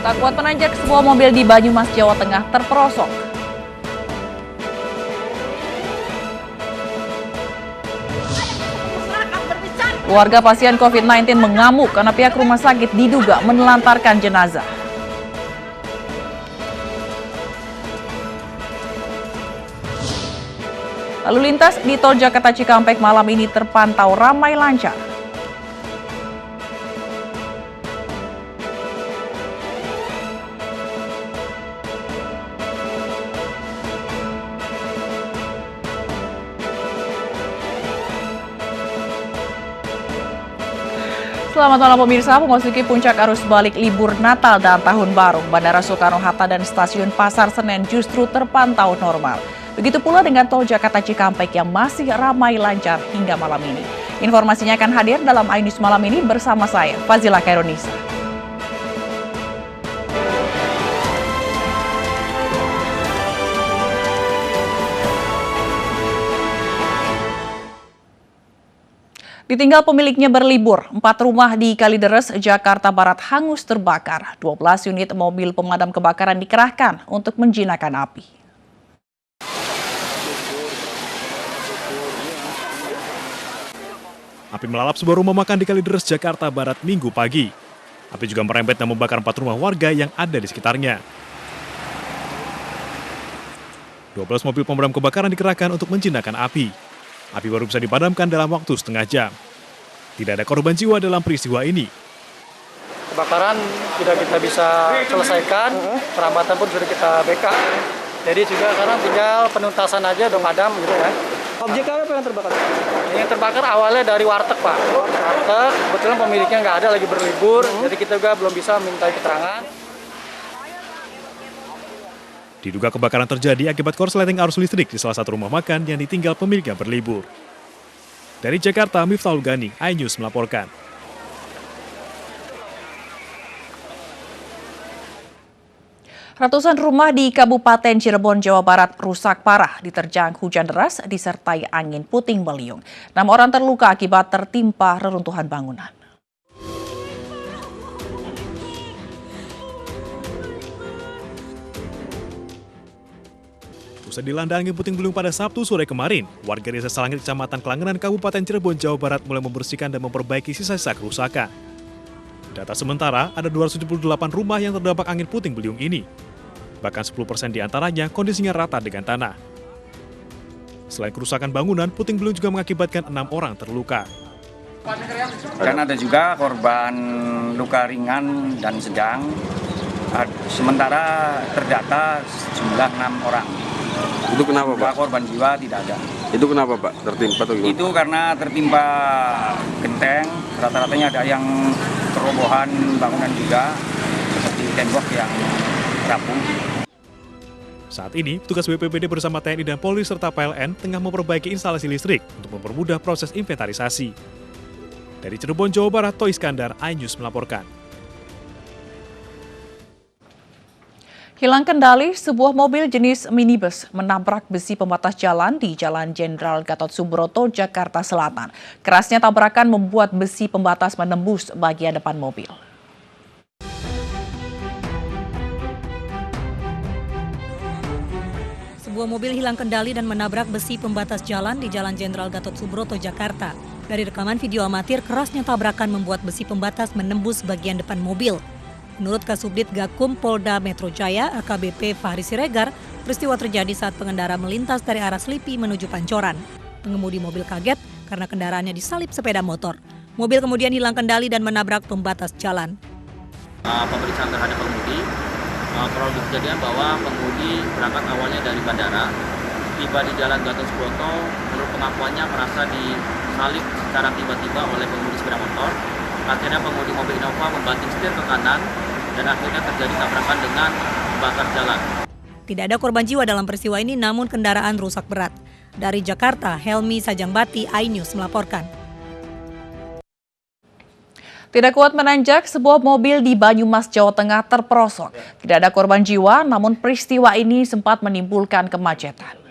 Tak kuat menanjak, sebuah mobil di Banyumas, Jawa Tengah terperosok. Keluarga pasien COVID-19 mengamuk karena pihak rumah sakit diduga menelantarkan jenazah. Lalu lintas di Tol Jakarta Cikampek malam ini terpantau ramai lancar. Selamat malam pemirsa, memasuki puncak arus balik libur Natal dan Tahun Baru, Bandara Soekarno-Hatta dan Stasiun Pasar Senen justru terpantau normal. Begitu pula dengan Tol Jakarta Cikampek yang masih ramai lancar hingga malam ini. Informasinya akan hadir dalam iNews malam ini bersama saya, Fazila Khairunisa. Ditinggal pemiliknya berlibur, 4 rumah di Kalideres, Jakarta Barat hangus terbakar. 12 unit mobil pemadam kebakaran dikerahkan untuk menjinakkan api. Api melalap sebuah rumah makan di Kalideres, Jakarta Barat Minggu pagi. Api juga merembet dan membakar 4 rumah warga yang ada di sekitarnya. 12 mobil pemadam kebakaran dikerahkan untuk menjinakkan api. Api baru bisa dipadamkan dalam waktu setengah jam. Tidak ada korban jiwa dalam peristiwa ini. Kebakaran sudah kita bisa selesaikan, perawatan pun sudah kita backup. Jadi juga sekarang tinggal penuntasan aja udah padam gitu ya. Objek apa yang terbakar? Yang terbakar awalnya dari warteg Pak. Warteg, kebetulan pemiliknya nggak ada, lagi berlibur, jadi kita juga belum bisa minta keterangan. Diduga kebakaran terjadi akibat korsleting arus listrik di salah satu rumah makan yang ditinggal pemiliknya berlibur. Dari Jakarta, Miftahul Gani, iNews melaporkan. Ratusan rumah di Kabupaten Cirebon, Jawa Barat rusak parah diterjang hujan deras disertai angin puting beliung. 6 orang terluka akibat tertimpa reruntuhan bangunan. Usai dilanda angin puting beliung pada Sabtu sore kemarin, warga desa Salangit, Kecamatan Kelangenan, Kabupaten Cirebon, Jawa Barat mulai membersihkan dan memperbaiki sisa-sisa kerusakan. Data sementara, ada 278 rumah yang terdampak angin puting beliung ini. Bahkan 10% diantaranya kondisinya rata dengan tanah. Selain kerusakan bangunan, puting beliung juga mengakibatkan 6 orang terluka. Dan ada juga korban luka ringan dan sedang. Sementara terdata jumlah 6 orang. Itu kenapa, Pak? Korban jiwa tidak ada. Itu kenapa, Pak? Tertimpa atau gimana? Itu karena tertimpa genteng, rata-ratanya ada yang kerobohan bangunan juga, seperti tembok yang rapuh. Saat ini, petugas BPBD bersama TNI dan Polri serta PLN tengah memperbaiki instalasi listrik untuk mempermudah proses inventarisasi. Dari Cirebon, Jawa Barat, Toy Iskandar, iNews melaporkan. Hilang kendali, sebuah mobil jenis minibus menabrak besi pembatas jalan di Jalan Jenderal Gatot Subroto, Jakarta Selatan. Kerasnya tabrakan membuat besi pembatas menembus bagian depan mobil. Sebuah mobil hilang kendali dan menabrak besi pembatas jalan di Jalan Jenderal Gatot Subroto, Jakarta. Dari rekaman video amatir, kerasnya tabrakan membuat besi pembatas menembus bagian depan mobil. Menurut Kasubdit Gakum Polda Metro Jaya, AKBP Fahri Siregar, peristiwa terjadi saat pengendara melintas dari arah Selipi menuju Pancoran. Pengemudi mobil kaget karena kendaraannya disalip sepeda motor. Mobil kemudian hilang kendali dan menabrak pembatas jalan. Pemeriksaan terhadap pengemudi, kronologi kejadian bahwa pengemudi berangkat awalnya dari bandara, tiba di Jalan Gatot Subroto, menurut pengakuannya merasa disalip secara tiba-tiba oleh pengemudi sepeda motor. Akhirnya pengemudi mobil Innova membanting setir ke kanan dan akhirnya terjadi tabrakan dengan membakar jalan. Tidak ada korban jiwa dalam peristiwa ini, namun kendaraan rusak berat. Dari Jakarta, Helmi Sajangbati, iNews melaporkan. Tidak kuat menanjak, sebuah mobil di Banyumas, Jawa Tengah terperosok. Tidak ada korban jiwa, namun peristiwa ini sempat menimbulkan kemacetan.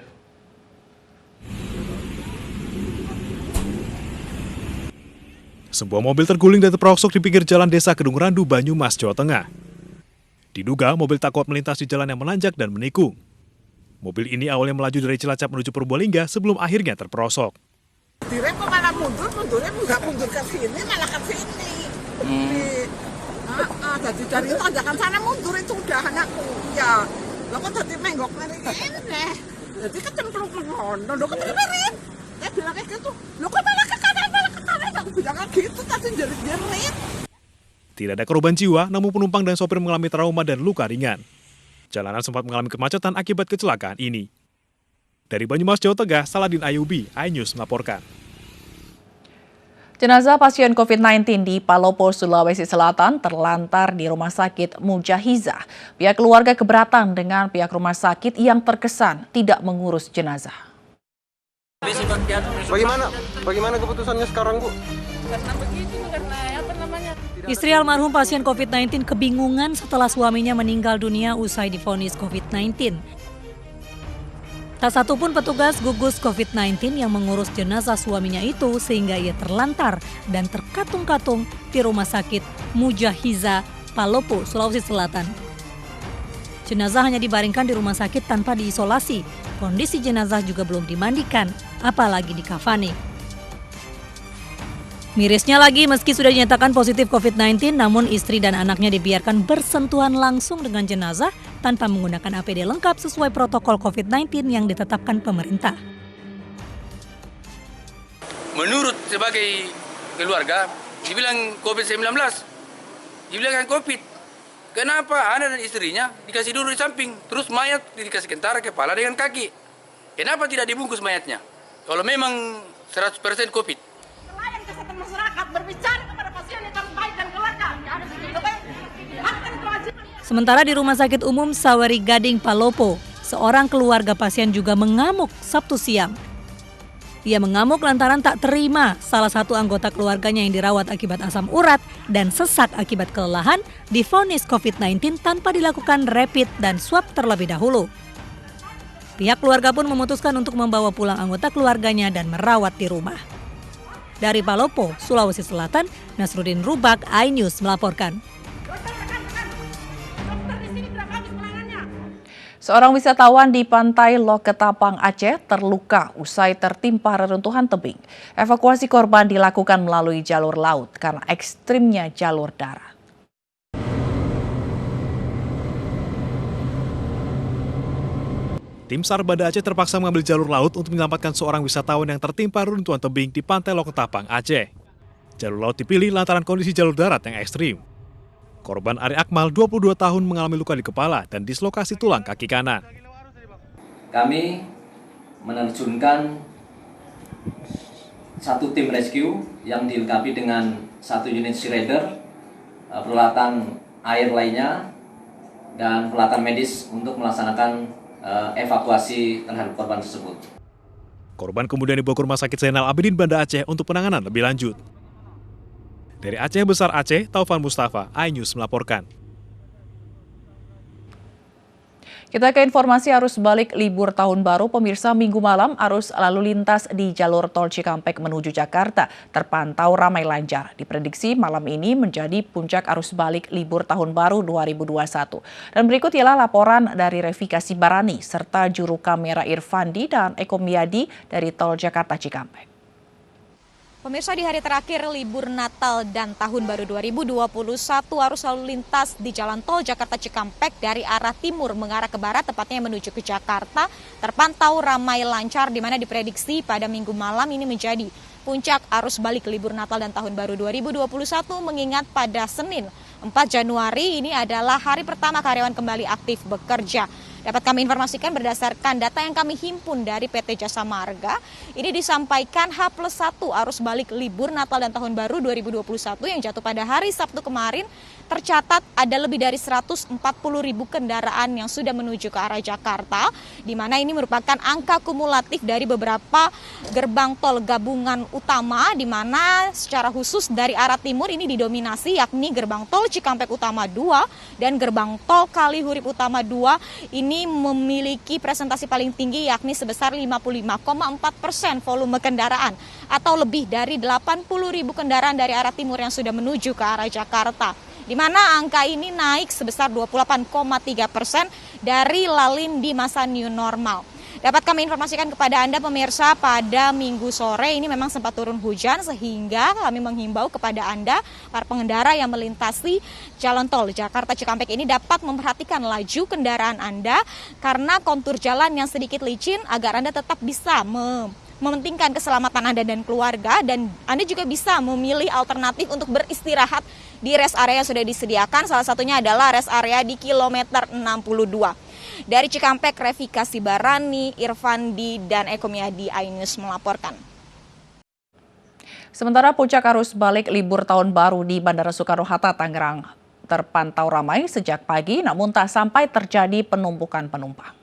Sebuah mobil terguling dan terperosok di pinggir jalan Desa Kedung Randu, Banyumas, Jawa Tengah. Diduga mobil tak kuat melintas di jalan yang menanjak dan menikung. Mobil ini awalnya melaju dari Cilacap menuju Purbalingga sebelum akhirnya terperosok. Direm kok malah mundurnya nggak mundur ke sini, malah ke sini. Jadi dari itu ajakan sana mundur itu udah anakku. Ya, lo kok jadi menggok ini. Jadi kecemplung ngono, lo kebenerin. Dia bilang kayak gitu, lo kok malah ke kanan. Aku bilang gitu, tadi jerit-jerit. Tidak ada korban jiwa, namun penumpang dan sopir mengalami trauma dan luka ringan. Jalanan sempat mengalami kemacetan akibat kecelakaan ini. Dari Banyumas, Jawa Tengah, Saladin Ayubi, iNews melaporkan. Jenazah pasien COVID-19 di Palopo, Sulawesi Selatan terlantar di Rumah Sakit Mujahizah. Pihak keluarga keberatan dengan pihak rumah sakit yang terkesan tidak mengurus jenazah. Bagaimana keputusannya sekarang, Bu? Istri almarhum pasien COVID-19 kebingungan setelah suaminya meninggal dunia usai divonis COVID-19. Tak satupun petugas gugus COVID-19 yang mengurus jenazah suaminya itu sehingga ia terlantar dan terkatung-katung di Rumah Sakit Mujahizah, Palopo, Sulawesi Selatan. Jenazah hanya dibaringkan di rumah sakit tanpa diisolasi. Kondisi jenazah juga belum dimandikan, apalagi dikafani. Mirisnya lagi, meski sudah dinyatakan positif COVID-19, namun istri dan anaknya dibiarkan bersentuhan langsung dengan jenazah tanpa menggunakan APD lengkap sesuai protokol COVID-19 yang ditetapkan pemerintah. Menurut sebagai keluarga, dibilang COVID-19, dibilang COVID. Kenapa anak dan istrinya dikasih duduk di samping, terus mayat dikasih kentara kepala dengan kaki? Kenapa tidak dibungkus mayatnya? Kalau memang 100% COVID. Masyarakat berbicara kepada pasien yang baik dan keluarga. Sementara di Rumah Sakit Umum Saweri Gading, Palopo, seorang keluarga pasien juga mengamuk Sabtu siang. Ia mengamuk lantaran tak terima salah satu anggota keluarganya yang dirawat akibat asam urat dan sesak akibat kelelahan divonis COVID-19 tanpa dilakukan rapid dan swab terlebih dahulu. Pihak keluarga pun memutuskan untuk membawa pulang anggota keluarganya dan merawat di rumah. Dari Palopo, Sulawesi Selatan, Nasruddin Rubak, iNews melaporkan. Seorang wisatawan di pantai Loketapang, Aceh terluka usai tertimpa reruntuhan tebing. Evakuasi korban dilakukan melalui jalur laut karena ekstrimnya jalur darat. Tim SAR Banda Aceh terpaksa mengambil jalur laut untuk menyelamatkan seorang wisatawan yang tertimpa reruntuhan tebing di pantai Loketapang, Aceh. Jalur laut dipilih lantaran kondisi jalur darat yang ekstrim. Korban Ari Akmal, 22 tahun, mengalami luka di kepala dan dislokasi tulang kaki kanan. Kami menerjunkan satu tim rescue yang dilengkapi dengan satu unit shredder, peralatan air lainnya, dan peralatan medis untuk melaksanakan evakuasi terhadap korban tersebut. Korban kemudian dibawa ke Rumah Sakit Zainal Abidin Banda Aceh untuk penanganan lebih lanjut. Dari Aceh Besar Aceh, Taufan Mustafa, iNews melaporkan. Kita ke informasi arus balik libur tahun baru. Pemirsa, Minggu malam arus lalu lintas di jalur tol Cikampek menuju Jakarta terpantau ramai lancar. Diprediksi malam ini menjadi puncak arus balik libur tahun baru 2021. Dan berikut ialah laporan dari Revika Sibarani serta juru kamera Irfandi dan Eko Miyadi dari tol Jakarta Cikampek. Pemirsa, di hari terakhir libur Natal dan Tahun Baru 2021, arus lalu lintas di Jalan Tol Jakarta Cikampek dari arah timur mengarah ke barat, tepatnya menuju ke Jakarta, terpantau ramai lancar, di mana diprediksi pada Minggu malam ini menjadi puncak arus balik libur Natal dan Tahun Baru 2021, mengingat pada Senin 4 Januari ini adalah hari pertama karyawan kembali aktif bekerja. Dapat kami informasikan berdasarkan data yang kami himpun dari PT Jasa Marga, ini disampaikan H+1 arus balik libur Natal dan Tahun Baru 2021 yang jatuh pada hari Sabtu kemarin, tercatat ada lebih dari 140.000 kendaraan yang sudah menuju ke arah Jakarta, di mana ini merupakan angka kumulatif dari beberapa gerbang tol gabungan utama, di mana secara khusus dari arah timur ini didominasi, yakni gerbang tol Cikampek Utama 2 dan gerbang tol Kalihurip Utama 2 ini memiliki presentasi paling tinggi, yakni sebesar 55,4% volume kendaraan atau lebih dari 80.000 kendaraan dari arah timur yang sudah menuju ke arah Jakarta. di mana angka ini naik sebesar 28,3% dari lalin di masa new normal. Dapat kami informasikan kepada Anda pemirsa, pada Minggu sore ini memang sempat turun hujan sehingga kami menghimbau kepada Anda para pengendara yang melintasi jalan tol Jakarta Cikampek ini dapat memperhatikan laju kendaraan Anda karena kontur jalan yang sedikit licin agar Anda tetap bisa mementingkan keselamatan Anda dan keluarga, dan Anda juga bisa memilih alternatif untuk beristirahat di rest area yang sudah disediakan. Salah satunya adalah rest area di kilometer 62. Dari Cikampek, Revika Sibarani, Irfandi, dan Eko Miadi, iNews melaporkan. Sementara puncak arus balik libur tahun baru di Bandara Soekarno-Hatta, Tangerang terpantau ramai sejak pagi, namun tak sampai terjadi penumpukan penumpang.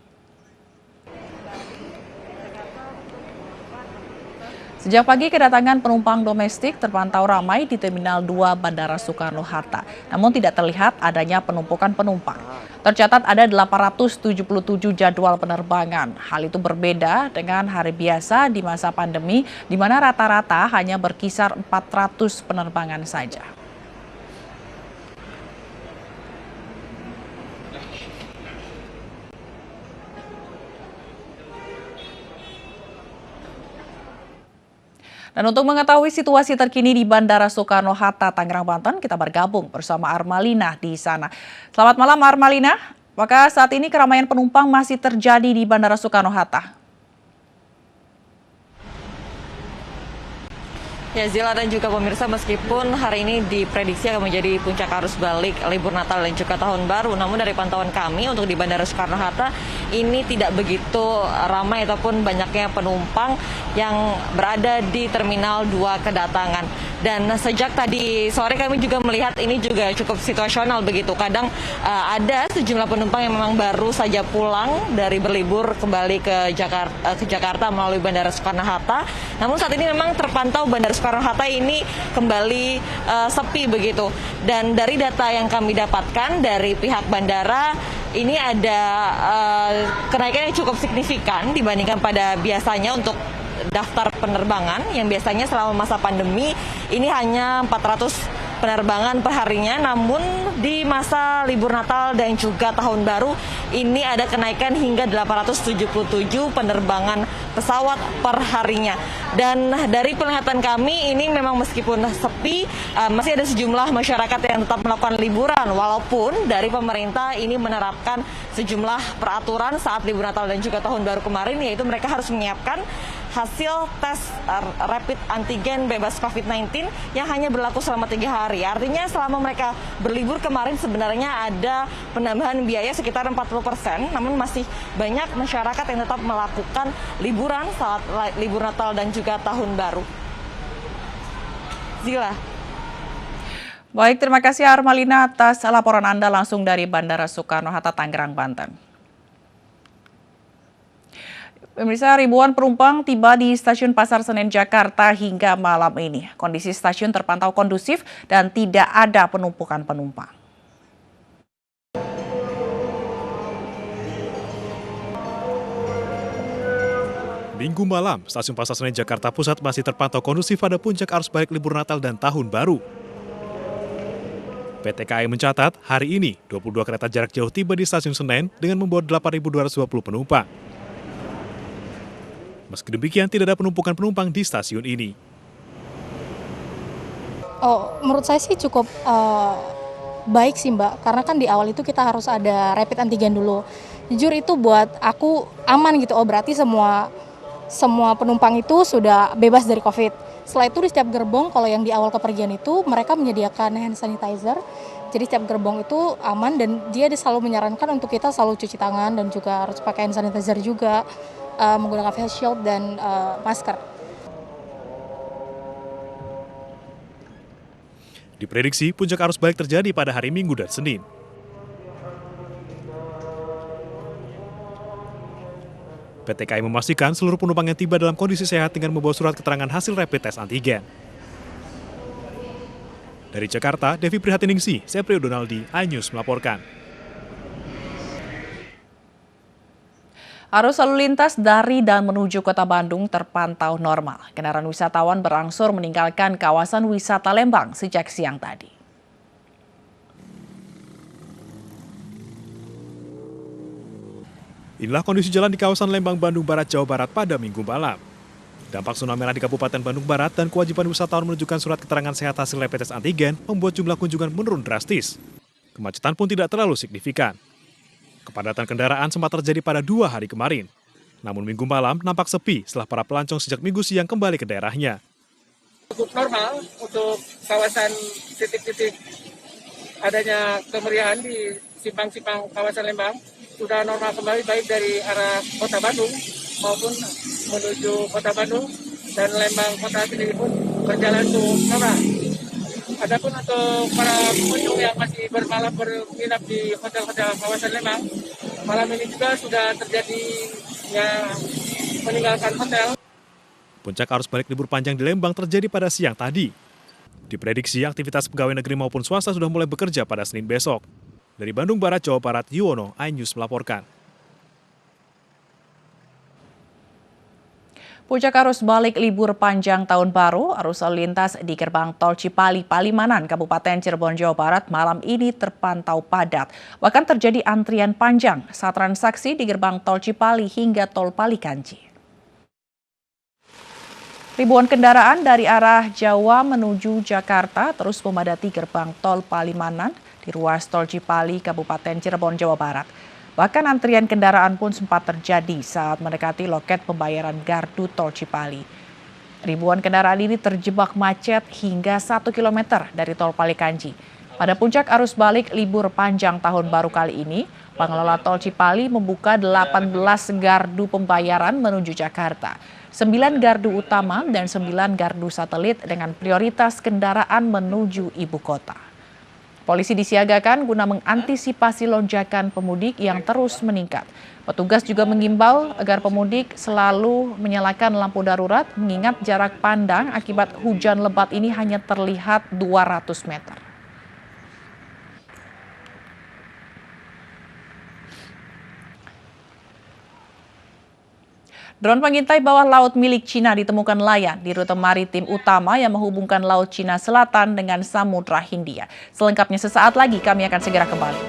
Sejak pagi, kedatangan penumpang domestik terpantau ramai di Terminal 2 Bandara Soekarno-Hatta. Namun tidak terlihat adanya penumpukan penumpang. Tercatat ada 877 jadwal penerbangan. Hal itu berbeda dengan hari biasa di masa pandemi, di mana rata-rata hanya berkisar 400 penerbangan saja. Dan untuk mengetahui situasi terkini di Bandara Soekarno-Hatta, Tangerang, Banten, kita bergabung bersama Armalina di sana. Selamat malam Armalina, apakah saat ini keramaian penumpang masih terjadi di Bandara Soekarno-Hatta? Ya, Zila dan juga pemirsa, meskipun hari ini diprediksi akan menjadi puncak arus balik libur Natal dan juga Tahun Baru, namun dari pantauan kami untuk di Bandara Soekarno-Hatta ini tidak begitu ramai ataupun banyaknya penumpang yang berada di Terminal 2 kedatangan. Dan sejak tadi sore kami juga melihat ini juga cukup situasional begitu. Kadang ada sejumlah penumpang yang memang baru saja pulang dari berlibur kembali ke Jakarta melalui Bandara Soekarno-Hatta. Namun saat ini memang terpantau Bandara Soekarno-Hatta ini kembali sepi begitu. Dan dari data yang kami dapatkan dari pihak bandara, ini ada kenaikan yang cukup signifikan dibandingkan pada biasanya untuk daftar penerbangan yang biasanya selama masa pandemi ini hanya 400 penerbangan perharinya, namun di masa libur Natal dan juga Tahun Baru ini ada kenaikan hingga 877 penerbangan pesawat perharinya. Dan dari penglihatan kami ini memang meskipun sepi, masih ada sejumlah masyarakat yang tetap melakukan liburan, walaupun dari pemerintah ini menerapkan sejumlah peraturan saat libur Natal dan juga Tahun Baru kemarin, yaitu mereka harus menyiapkan hasil tes rapid antigen bebas COVID-19 yang hanya berlaku selama 3 hari. Artinya selama mereka berlibur kemarin sebenarnya ada penambahan biaya sekitar 40%, namun masih banyak masyarakat yang tetap melakukan liburan saat libur Natal dan juga Tahun Baru. Zila. Baik, terima kasih Armalina atas laporan Anda langsung dari Bandara Soekarno-Hatta, Tangerang, Banten. Pemirsa, ribuan penumpang tiba di Stasiun Pasar Senen, Jakarta hingga malam ini. Kondisi stasiun terpantau kondusif dan tidak ada penumpukan penumpang. Minggu malam, Stasiun Pasar Senen, Jakarta Pusat masih terpantau kondusif pada puncak arus balik libur Natal dan Tahun Baru. PT KAI mencatat hari ini 22 kereta jarak jauh tiba di Stasiun Senen dengan membawa 8.220 penumpang. Meski demikian, tidak ada penumpukan penumpang di stasiun ini. Menurut saya sih cukup baik sih Mbak, karena kan di awal itu kita harus ada rapid antigen dulu. Jujur itu buat aku aman gitu, berarti semua penumpang itu sudah bebas dari COVID. Setelah itu di setiap gerbong, kalau yang di awal kepergian itu, mereka menyediakan hand sanitizer. Jadi setiap gerbong itu aman dan dia selalu menyarankan untuk kita selalu cuci tangan dan juga harus pakai hand sanitizer juga. Menggunakan face shield dan masker. Diprediksi puncak arus balik terjadi pada hari Minggu dan Senin. PT KAI memastikan seluruh penumpang yang tiba dalam kondisi sehat dengan membawa surat keterangan hasil rapid test antigen. Dari Jakarta, Devi Prihatiningsih, Seprio Donaldi, iNews melaporkan. Arus lalu lintas dari dan menuju Kota Bandung terpantau normal. Kendaraan wisatawan berangsur meninggalkan kawasan wisata Lembang sejak siang tadi. Inilah kondisi jalan di kawasan Lembang, Bandung Barat, Jawa Barat pada Minggu malam. Dampak zona merah di Kabupaten Bandung Barat dan kewajiban wisatawan menunjukkan surat keterangan sehat hasil rapid test antigen membuat jumlah kunjungan menurun drastis. Kemacetan pun tidak terlalu signifikan. Kepadatan kendaraan sempat terjadi pada 2 hari kemarin. Namun minggu malam nampak sepi setelah para pelancong sejak minggu siang kembali ke daerahnya. Cukup normal untuk kawasan titik-titik adanya kemeriahan di simpang-simpang kawasan Lembang. Sudah normal kembali baik dari arah kota Bandung maupun menuju kota Bandung dan Lembang kota sendiri pun berjalan cukup normal. Adapun untuk para pengunjung yang masih bermalam menginap di hotel-hotel kawasan Lembang, malam ini juga sudah terjadi yang meninggalkan hotel. Puncak arus balik libur panjang di Lembang terjadi pada siang tadi. Diprediksi aktivitas pegawai negeri maupun swasta sudah mulai bekerja pada Senin besok. Dari Bandung Barat, Jawa Barat, Yuwono, iNews melaporkan. Puncak arus balik libur panjang tahun baru, arus lalu lintas di gerbang tol Cipali, Palimanan, Kabupaten Cirebon, Jawa Barat malam ini terpantau padat. Bahkan terjadi antrian panjang saat transaksi di gerbang tol Cipali hingga tol Palikanci. Ribuan kendaraan dari arah Jawa menuju Jakarta terus memadati gerbang tol Palimanan di ruas tol Cipali, Kabupaten Cirebon, Jawa Barat. Bahkan antrian kendaraan pun sempat terjadi saat mendekati loket pembayaran gardu tol Cipali. Ribuan kendaraan ini terjebak macet hingga 1 km dari tol Palikanci. Pada puncak arus balik libur panjang tahun baru kali ini, pengelola tol Cipali membuka 18 gardu pembayaran menuju Jakarta. 9 gardu utama dan 9 gardu satelit dengan prioritas kendaraan menuju ibu kota. Polisi disiagakan guna mengantisipasi lonjakan pemudik yang terus meningkat. Petugas juga mengimbau agar pemudik selalu menyalakan lampu darurat mengingat jarak pandang akibat hujan lebat ini hanya terlihat 200 meter. Drone pengintai bawah laut milik Cina ditemukan layan di rute maritim utama yang menghubungkan Laut Cina Selatan dengan Samudra Hindia. Selengkapnya sesaat lagi kami akan segera kembali.